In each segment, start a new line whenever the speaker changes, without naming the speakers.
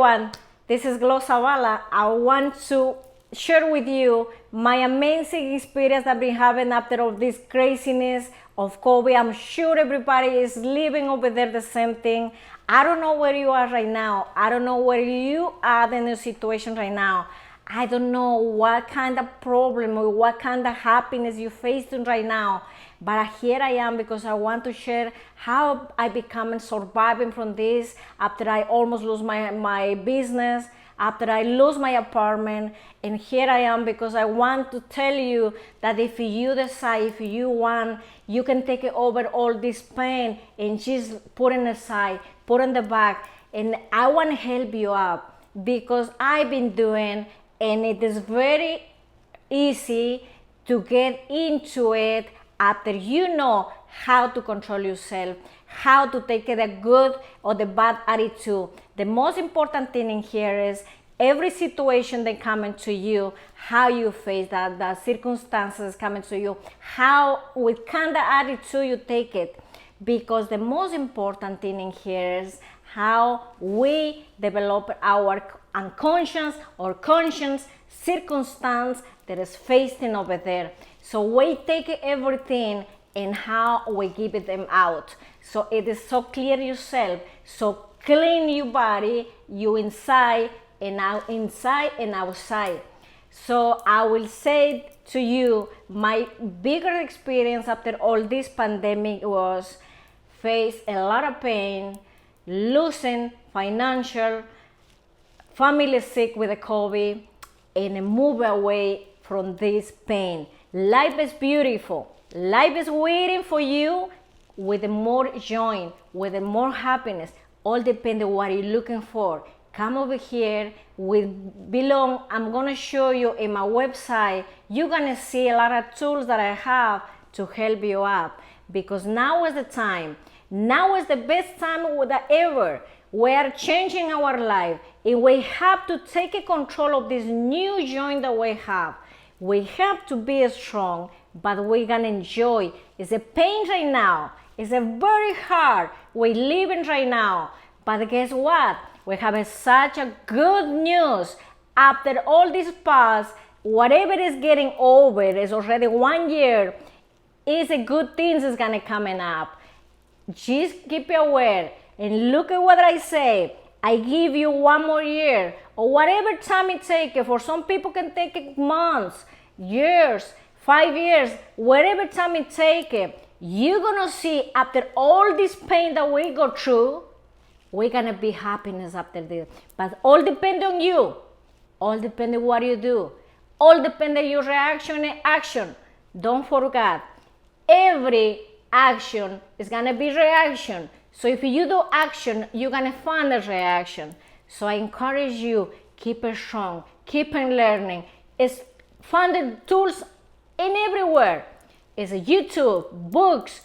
everyone, this is Glo Zavala. I want to share with you my amazing experience I've been having after all this craziness of COVID. I'm sure everybody is living over there the same thing. I don't know where you are right now. I don't know where you are in the situation right now. I don't know what kind of problem or what kind of happiness you're facing right now. But here I am because I want to share how I become surviving from this after I almost lose my business, after I lose my apartment. And here I am because I want to tell you that if you decide, if you want, you can take over all this pain and just put it aside, put it in the back. And I want to help you out because I've been doing, and it is very easy to get into it after you know how to control yourself, how to take the good or the bad attitude. The most important thing in here is every situation that coming to you, how you face that, the circumstances coming to you, how, with kind of attitude you take it. Because the most important thing in here is how we develop our unconscious or conscious circumstance that is facing over there. So we take everything and how we give them out. So it is so clear yourself, so clean your body, you inside and out, inside and outside. So I will say to you, my bigger experience after all this pandemic was face a lot of pain, losing financial, family sick with the COVID, and move away from this pain. Life is beautiful. Life is waiting for you with more joy, with more happiness. All depends on what you're looking for. Come over here with below. I'm gonna show you in my website. You're gonna see a lot of tools that I have to help you out, because now is the time. Now is the best time ever. We are changing our life, and we have to take control of this new joy that we have. We have to be strong, but we're gonna enjoy. It's a pain right now. It's a very hard. We're living right now. But guess what? We have such a good news. After all this past, whatever is getting over, is already 1 year, is a good things is gonna coming up. Just keep you aware and look at what I say. I give you 1 more year, or whatever time it takes. For some people can take it months, years, 5 years, whatever time it takes. You're gonna see after all this pain that we go through, we're gonna be happiness after this. But all depends on you. All depends on what you do. All depends on your reaction and action. Don't forget, every action is gonna be reaction. So if you do action, you're gonna find a reaction. So I encourage you, keep it strong, keep on learning. It's find the tools in everywhere. It's a YouTube, books,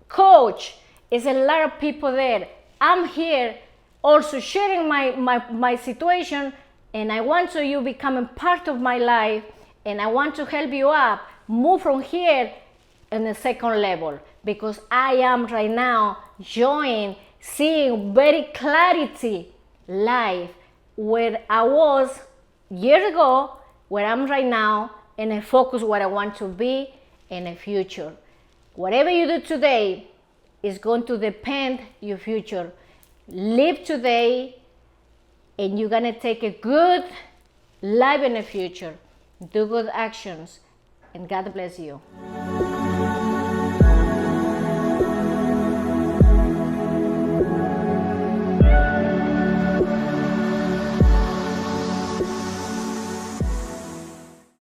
coach. It's a lot of people there. I'm here also sharing my situation, and I want to you becoming part of my life, and I want to help you up, move from here in the second level, because I am right now seeing very clarity life where I was years ago, where I'm right now, and I focus what I want to be in the future. Whatever you do today is going to depend your future. Live today, and you're gonna take a good life in the future. Do good actions, and God bless you.